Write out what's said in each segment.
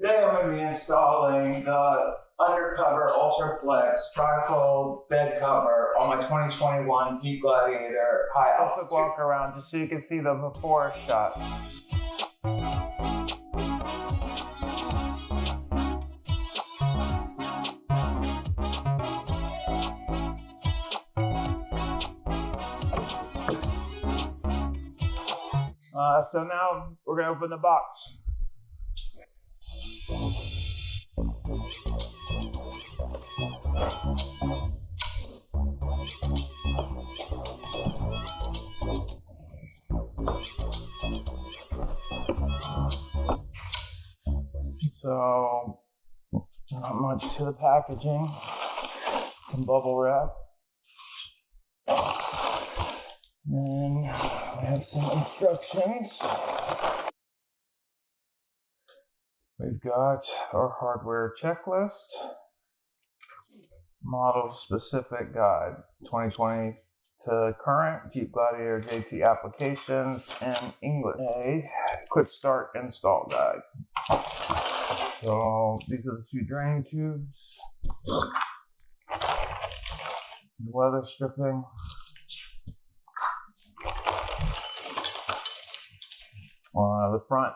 Today I'm going to be installing the Undercover Ultra Flex Tri-Fold bed cover on my 2021 Jeep Gladiator high altitude. Quick walk around just so you can see the before shot. So now we're going to open the box. So, not much to the packaging. Some bubble wrap. Then we have some instructions. We've got our hardware checklist, model specific guide, 2020 to current Jeep Gladiator JT applications in English. A quick start install guide. So these are the two drain tubes, the weather stripping, the front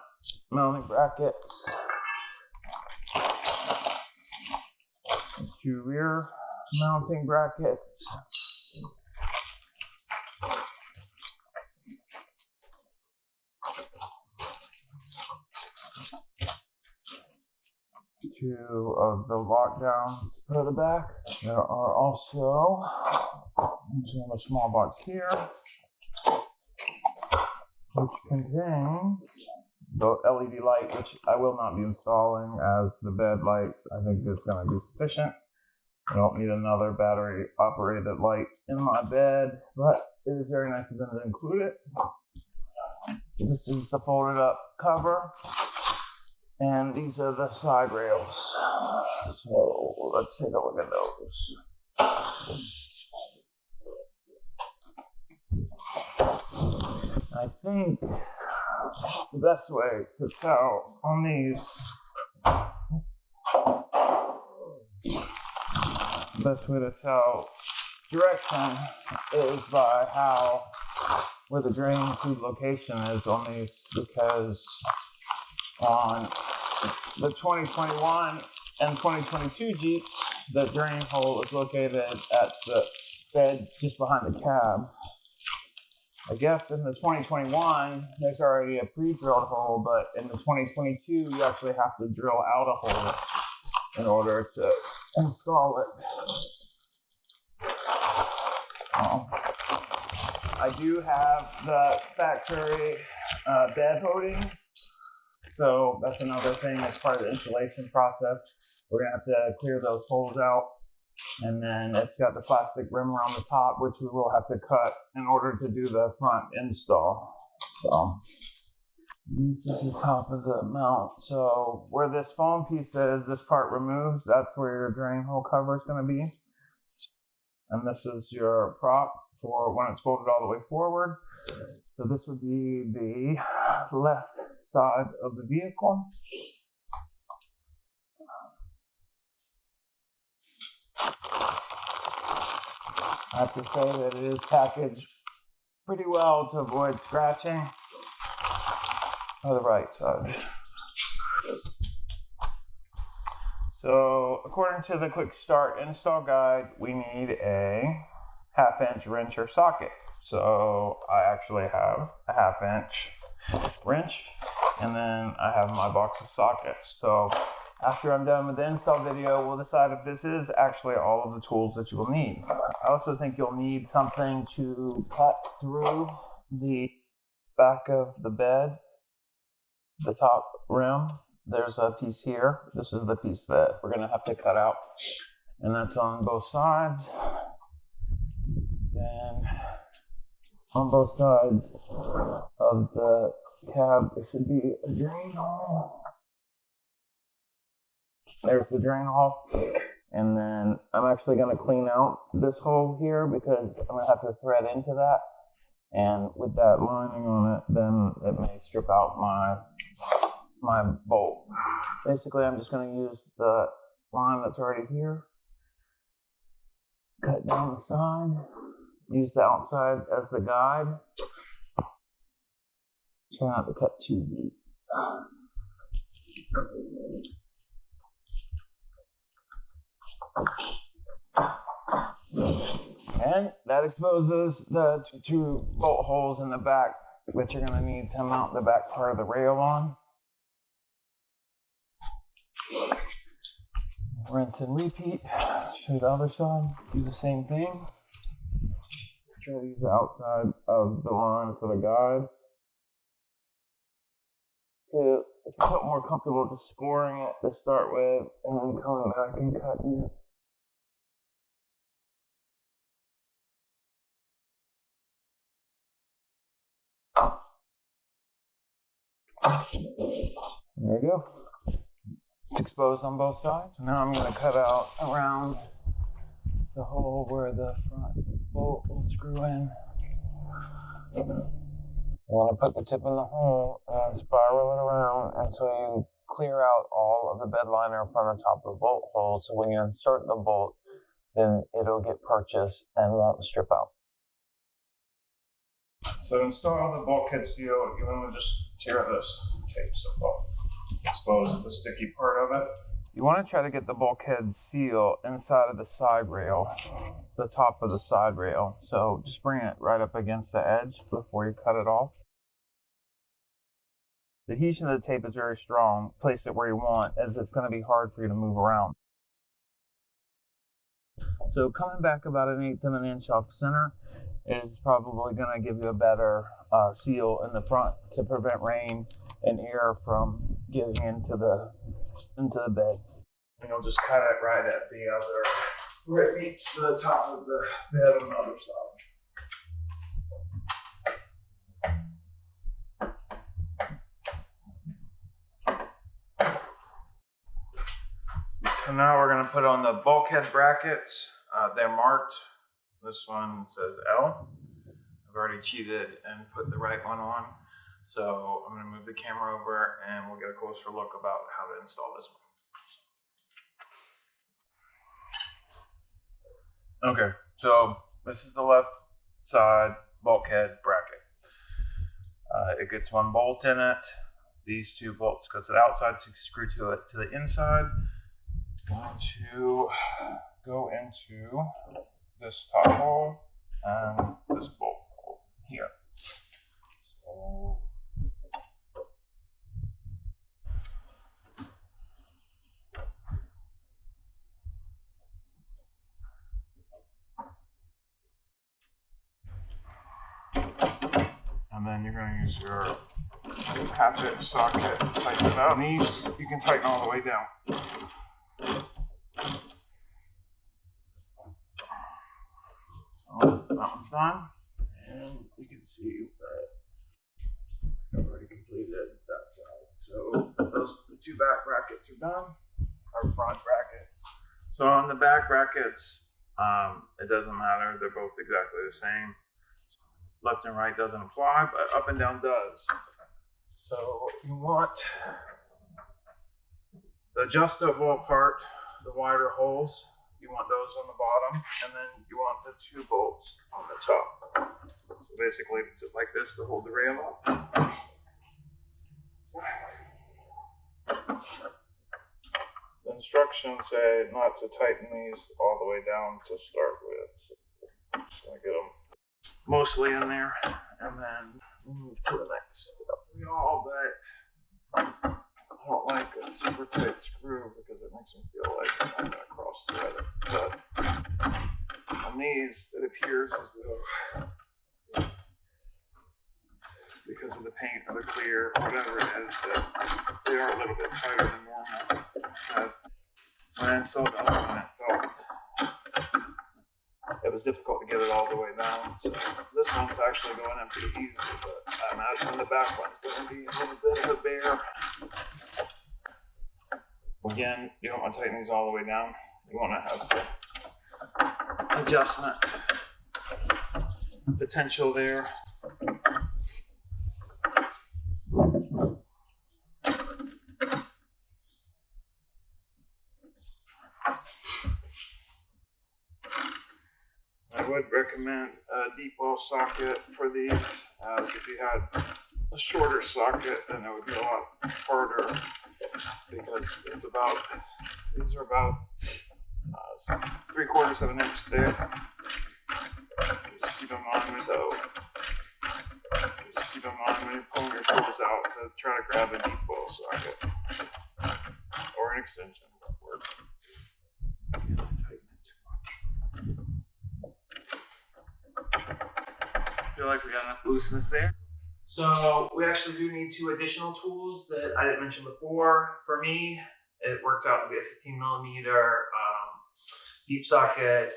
mounting brackets, these two rear mounting brackets, two of the lockdowns for the back. There are also a small box here, which contains the LED light, which I will not be installing as the bed light I think is going to be sufficient. I don't need another battery operated light in my bed, but it is very nice of them to include it. This is the folded up cover, and these are the side rails. So let's take a look at those. I think the best way to tell on these, direction is by where the drain tube location is on these, because on the 2021 and 2022 Jeeps, the drain hole is located at the bed just behind the cab. I guess in the 2021, there's already a pre-drilled hole, but in the 2022, you actually have to drill out a hole in order to install it. I do have the factory bed holding, so that's another thing that's part of the installation process. We're gonna have to clear those holes out. And then it's got the plastic rim around the top, which we will have to cut in order to do the front install. So this is the top of the mount. So where this foam piece is, this part removes, that's where your drain hole cover is going to be. And this is your prop for when it's folded all the way forward. So this would be the left side of the vehicle. I have to say that it is packaged pretty well to avoid scratching. On the right side. So according to the quick start install guide, we need a 1/2 inch wrench or socket. So I actually have a 1/2 inch wrench, and then I have my box of sockets. So after I'm done with the install video, we'll decide if this is actually all of the tools that you will need. I also think you'll need something to cut through the back of the bed, the top rim. There's a piece here. This is the piece that we're going to have to cut out, and that's on both sides. Then on both sides of the cab, there should be a drain hole. There's the drain hole. And then I'm actually going to clean out this hole here because I'm going to have to thread into that. And with that lining on it, then it may strip out my bolt. Basically, I'm just going to use the line that's already here. Cut down the side. Use the outside as the guide. Try not to cut too deep. And that exposes the two bolt holes in the back, which you're going to need to mount the back part of the rail on. Rinse and repeat. Show the other side. Do the same thing. Try to use the outside of the line for the guide. If you feel more comfortable just scoring it to start with, and then coming back and cutting it. There you go. It's exposed on both sides. Now I'm going to cut out around the hole where the front bolt will screw in. You want to put the tip in the hole and spiral it around until you clear out all of the bed liner from the top of the bolt hole. So when you insert the bolt, then it'll get purchased and won't strip out. So to install the bulkhead seal, you want to just tear this tape stuff off. Expose the sticky part of it. You want to try to get the bulkhead seal inside of the side rail, the top of the side rail. So just bring it right up against the edge before you cut it off. The adhesion of the tape is very strong. Place it where you want, as it's going to be hard for you to move around. So coming back about 1/8 of an inch off center is probably going to give you a better seal in the front to prevent rain and air from getting into the bed. And you'll just cut it right at the other, where it meets the top of the bed on the other side. So now we're going to put on the bulkhead brackets. They're marked. This one says L. I've already cheated and put the right one on. So I'm going to move the camera over and we'll get a closer look about how to install this one. Okay, so this is the left side bulkhead bracket. It gets one bolt in it. These two bolts go to the outside, so you screw to it to the inside. It's going to go into this top hole and this bolt hole here. So and then you're going to use your half-inch socket to tighten it up. And these you can tighten all the way down. So that one's done, and you can see that I've already completed that side. So the two back brackets are done, our front brackets. So on the back brackets, it doesn't matter, they're both exactly the same. Left and right doesn't apply, but up and down does. So you want the adjustable part, the wider holes, you want those on the bottom, and then you want the two bolts on the top. So basically it's like this to hold the rail up. The instructions say not to tighten these all the way down to start with. So I'm just going to get them mostly in there, and then we'll move to the next step. But I don't like a super tight screw because it makes me feel like I'm going to cross thread it. But on these, it appears as though, because of the paint or the clear or whatever it is, that they are a little bit tighter than normal. When I installed the other one, it was difficult to get it all the way down. So this one's actually going in pretty easy, but I imagine the back one's going to be a little bit of a bear. Again, you don't want to tighten these all the way down. You want to have some adjustment potential there. I would recommend a deep well socket for these, as if you had a shorter socket, then it would be a lot harder, because these are about 3/4 of an inch thick. Just keep in mind, when you're pulling your tools out to try to grab a deep well socket or an extension won't work. And I tighten it too much. I feel like we got enough looseness there. So we actually do need 2 additional tools that I didn't mention before. For me, it worked out to be a 15 millimeter deep socket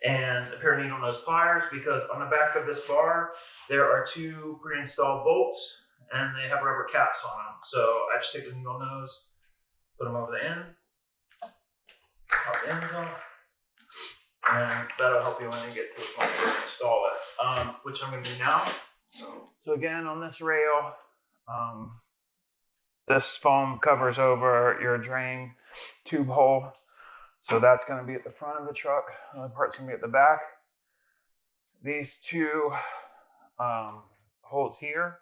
and a pair of needle nose pliers, because on the back of this bar there are 2 pre-installed bolts and they have rubber caps on them. So I just take the needle nose, put them over the end, pop the ends off, and that'll help you when you get to the point where you install it, which I'm going to do now. So again, on this rail, this foam covers over your drain tube hole. So that's going to be at the front of the truck. The other part's going to be at the back. These 2 holes here,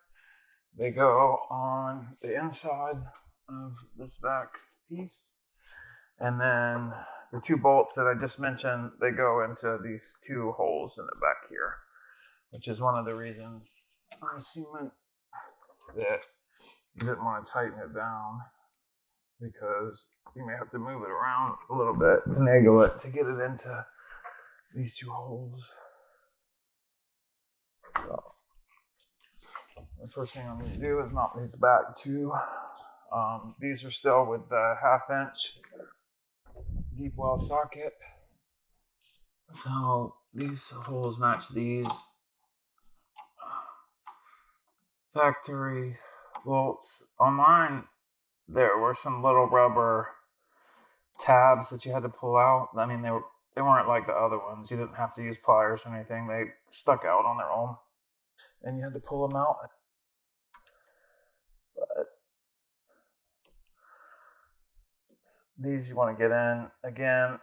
they go on the inside of this back piece. And then the 2 bolts that I just mentioned, they go into these 2 holes in the back here, which is one of the reasons I'm assuming that you didn't want to tighten it down, because you may have to move it around a little bit, finagle it to get it into these 2 holes. So the first thing I'm going to do is mount these back to, these are still with the 1/2 inch deep well socket. So these holes match these factory bolts. On mine, there were some little rubber tabs that you had to pull out. I mean, they weren't like the other ones. You didn't have to use pliers or anything. They stuck out on their own, and you had to pull them out. But these you want to get in again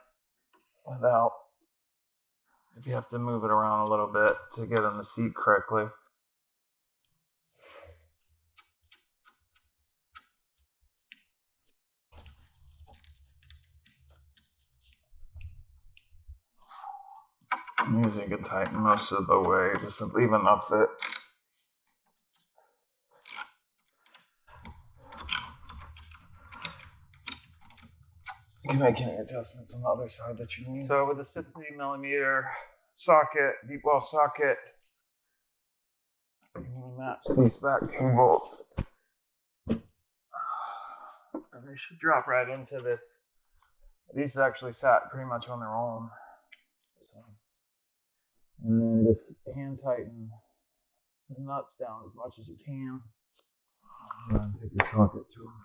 without, if you have to move it around a little bit to get in the seat correctly. I'm using it tighten most of the way, just leave enough that you can make any adjustments on the other side that you need. So with this 15 millimeter socket, deep well socket, you can match these back 2 bolts. And they should drop right into this. These actually sat pretty much on their own. So, and then just hand tighten the nuts down as much as you can. And take your socket to them.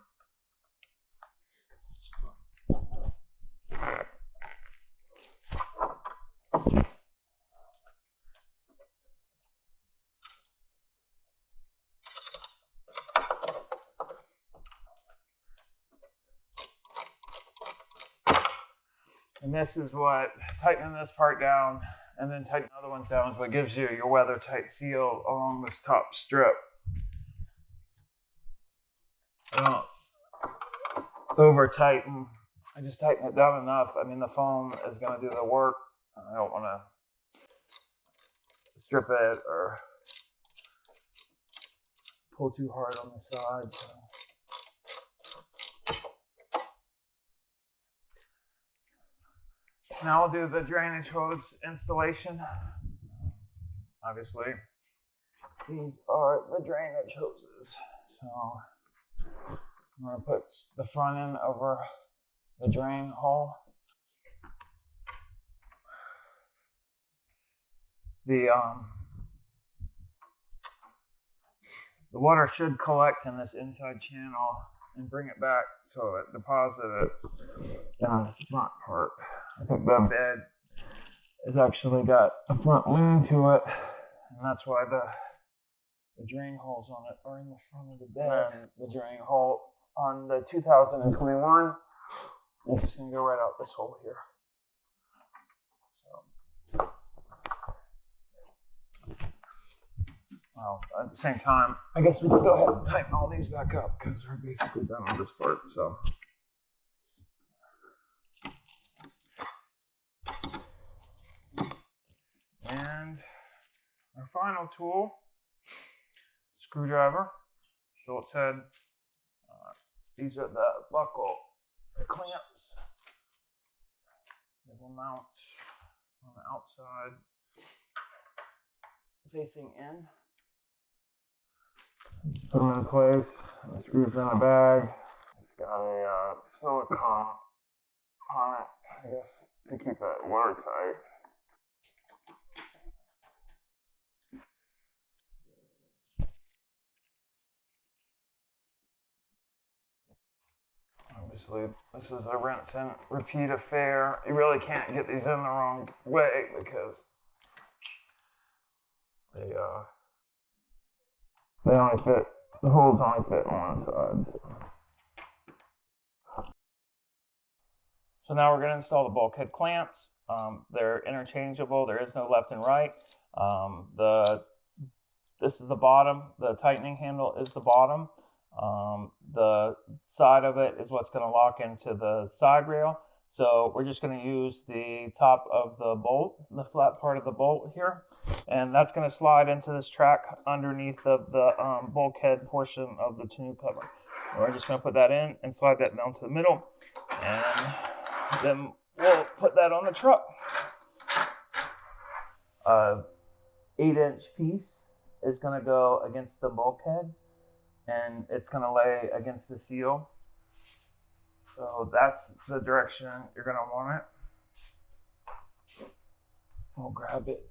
And this is what, tightening this part down and then tighten the other ones down is what gives you your weather tight seal along this top strip. I don't over tighten. I just tighten it down enough. I mean, the foam is going to do the work. I don't want to strip it or pull too hard on the side. So. Now I'll do the drainage hose installation. Obviously, these are the drainage hoses. So I'm going to put the front end over the drain hole. The water should collect in this inside channel and bring it back, so it deposit it down the front part. I think the bed has actually got a front lean to it, and that's why the drain holes on it are in the front of the bed. And the drain hole on the 2021, I'm just going to go right out this hole here. Well, at the same time, I guess we can go ahead and tighten all these back up because we're basically done with this part. So. And our final tool, screwdriver, Phillips head. These are the buckle clamps. They will mount on the outside, facing in. Put them in place. The screws in the bag. It's got a silicone on it, I guess, to keep it watertight. Obviously, this is a rinse and repeat affair. You really can't get these in the wrong way because they only fit, the holes only fit on one side. So now we're going to install the bulkhead clamps. They're interchangeable. There is no left and right. This is the bottom. The tightening handle is the bottom. The side of it is what's going to lock into the side rail. So we're just going to use the top of the bolt, the flat part of the bolt here, and that's going to slide into this track underneath of the bulkhead portion of the tonneau cover. And we're just going to put that in and slide that down to the middle, and then we'll put that on the truck. 8-inch piece is going to go against the bulkhead, and it's going to lay against the seal. So that's the direction you're going to want it. We'll grab it.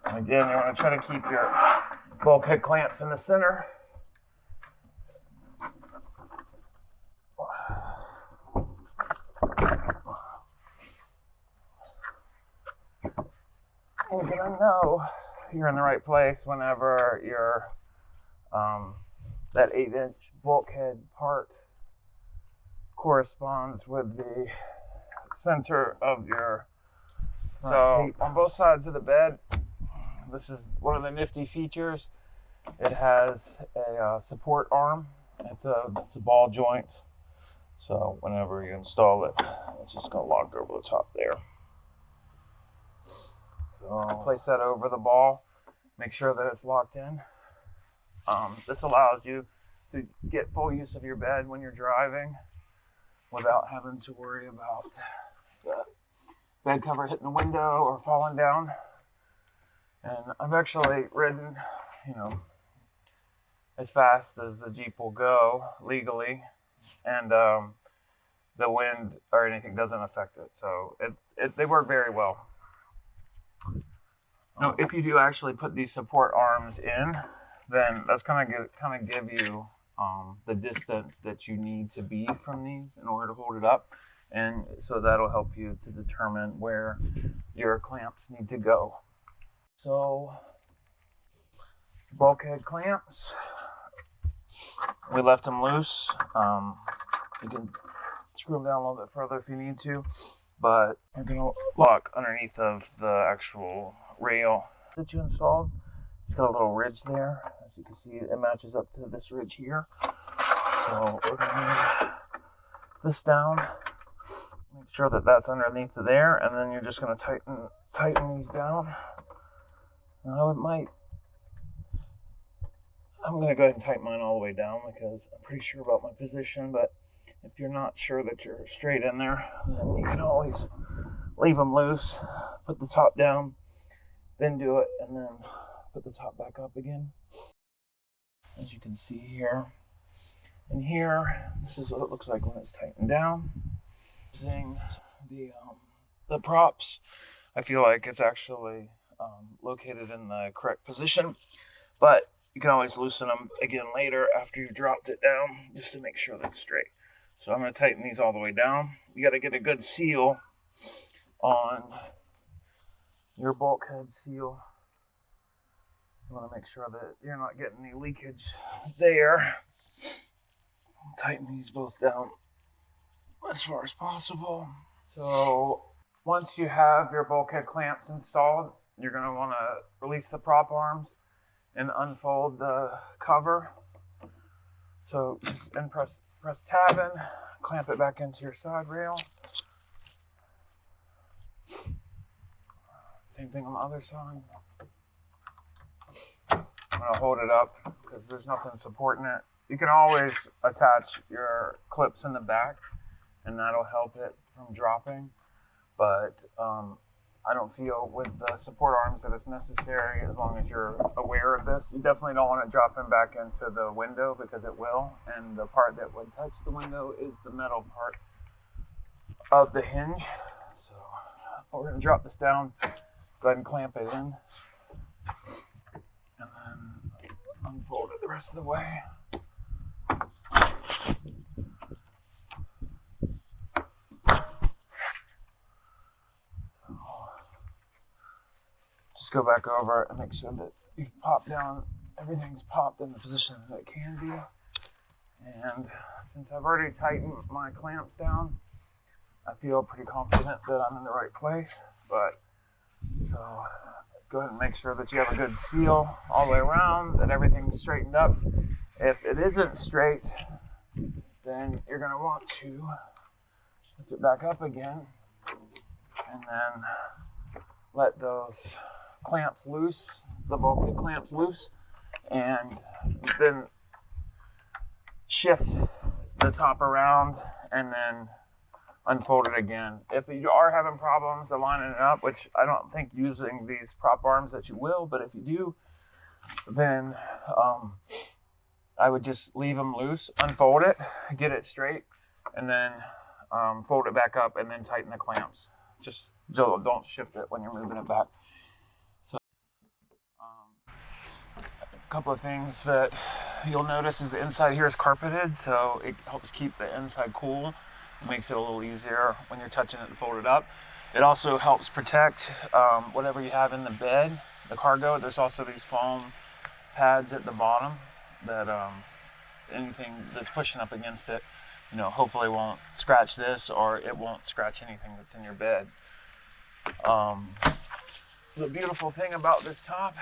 Again, you want to try to keep your bulkhead clamps in the center. You're going to know you're in the right place whenever your that 8-inch bulkhead part corresponds with the center of your front tape. On both sides of the bed, this is one of the nifty features. It has a support arm. It's a ball joint, so whenever you install it, it's just going to lock over the top there. So place that over the ball, make sure that it's locked in. This allows you to get full use of your bed when you're driving without having to worry about the bed cover hitting the window or falling down. And I've actually ridden, as fast as the Jeep will go legally, and the wind or anything doesn't affect it. So they work very well. Now, if you do actually put these support arms in, then that's kind of give you the distance that you need to be from these in order to hold it up, and so that'll help you to determine where your clamps need to go. So, bulkhead clamps, we left them loose. You can screw them down a little bit further if you need to, but you're going to lock underneath of the actual rail that you installed. It's got a little ridge there. As you can see, it matches up to this ridge here. So we're going to move this down, make sure that that's underneath there, and then you're just going to tighten these down. Now I'm going to go ahead and tighten mine all the way down because I'm pretty sure about my position, but if you're not sure that you're straight in there, then you can always leave them loose, put the top down, then do it, and then put the top back up again. As you can see here. And here, this is what it looks like when it's tightened down. Using the props, I feel like it's actually located in the correct position, but you can always loosen them again later after you've dropped it down just to make sure that it's straight. So I'm going to tighten these all the way down. You got to get a good seal on your bulkhead seal. You want to make sure that you're not getting any leakage there. Tighten these both down as far as possible. So once you have your bulkhead clamps installed, you're going to want to release the prop arms and unfold the cover. So just press tab in, clamp it back into your side rail. Same thing on the other side. I'm going to hold it up because there's nothing supporting it. You can always attach your clips in the back and that'll help it from dropping. But I don't feel with the support arms that it's necessary as long as you're aware of this. You definitely don't want to drop them back into the window because it will. And the part that would touch the window is the metal part of the hinge. So we're going to drop this down. Go ahead and clamp it in. And then unfold it the rest of the way. Just go back over it and make sure that you've popped down, everything's popped in the position that it can be. And since I've already tightened my clamps down, I feel pretty confident that I'm in the right place. But so go ahead and make sure that you have a good seal all the way around, that everything's straightened up. If it isn't straight, then you're going to want to lift it back up again and then let those clamps loose, the bulkhead clamps loose, and then shift the top around and then unfold it again. If you are having problems aligning it up, which I don't think using these prop arms that you will, but if you do, then I would just leave them loose, unfold it, get it straight, and then fold it back up and then tighten the clamps. Just don't shift it when you're moving it back. So a couple of things that you'll notice is the inside here is carpeted, so it helps keep the inside cool. It makes it a little easier when you're touching it and fold it up. It also helps protect whatever you have in the bed, the cargo. There's also these foam pads at the bottom that anything that's pushing up against it, hopefully won't scratch this, or it won't scratch anything that's in your bed. The beautiful thing about this top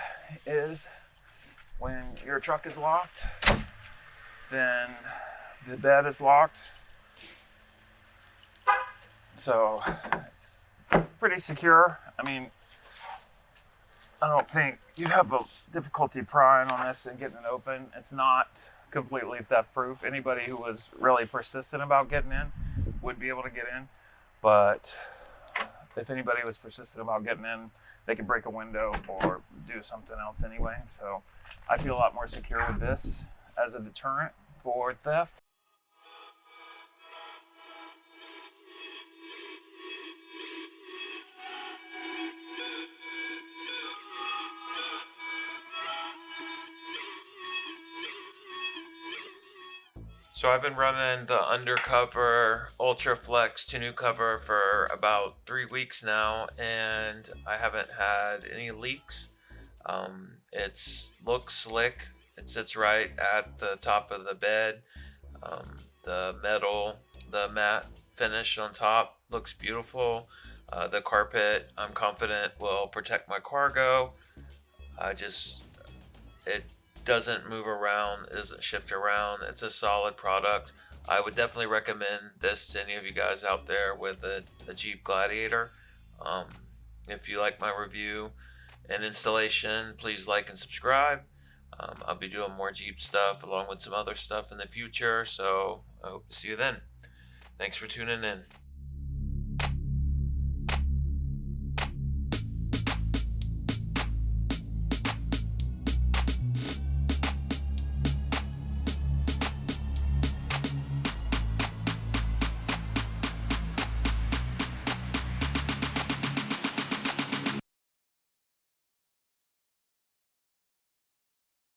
is when your truck is locked, then the bed is locked. So it's pretty secure. I mean, I don't think you'd have a difficulty prying on this and getting it open. It's not completely theft proof. Anybody who was really persistent about getting in would be able to get in. But if anybody was persistent about getting in, they could break a window or do something else anyway. So I feel a lot more secure with this as a deterrent for theft. So I've been running the Undercover Ultra Flex tonneau cover for about 3 weeks now, and I haven't had any leaks. It looks slick. It sits right at the top of the bed. The matte finish on top looks beautiful. The carpet, I'm confident, will protect my cargo. It doesn't move around, it doesn't shift around. It's a solid product. I would definitely recommend this to any of you guys out there with a Jeep Gladiator. If you like my review and installation, please like and subscribe. I'll be doing more Jeep stuff along with some other stuff in the future, so I hope to see you then. Thanks for tuning in.